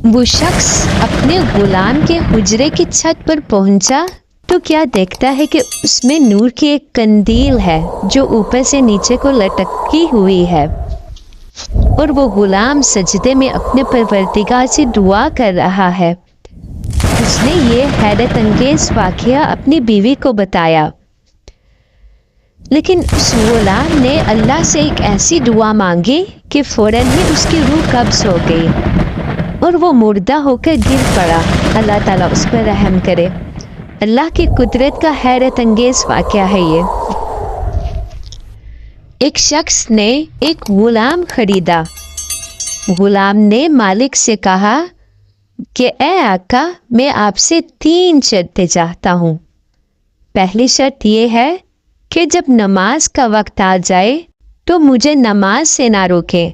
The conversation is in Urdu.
وہ شخص اپنے غلام کے حجرے کی چھت پر پہنچا تو کیا دیکھتا ہے کہ اس میں نور کی ایک قندیل ہے جو اوپر سے نیچے کو لٹکی ہوئی ہے، اور وہ غلام سجدے میں اپنے پروردگار سے دعا کر رہا ہے۔ اس نے یہ حیرت انگیز واقعہ اپنی بیوی کو بتایا، لیکن اس غلام نے اللہ سے ایک ایسی دعا مانگی کہ فوراً ہی اس کی روح قبض ہو گئی اور وہ مردہ ہو کر گر پڑا۔ اللہ تعالیٰ اس پر رحم کرے۔ اللہ کی قدرت کا حیرت انگیز واقعہ ہے یہ۔ ایک شخص نے ایک غلام خریدا۔ غلام نے مالک سے کہا کہ اے آقا، میں آپ سے 3 شرطیں چاہتا ہوں۔ پہلی شرط یہ ہے کہ جب نماز کا وقت آ جائے تو مجھے نماز سے نہ روکیں۔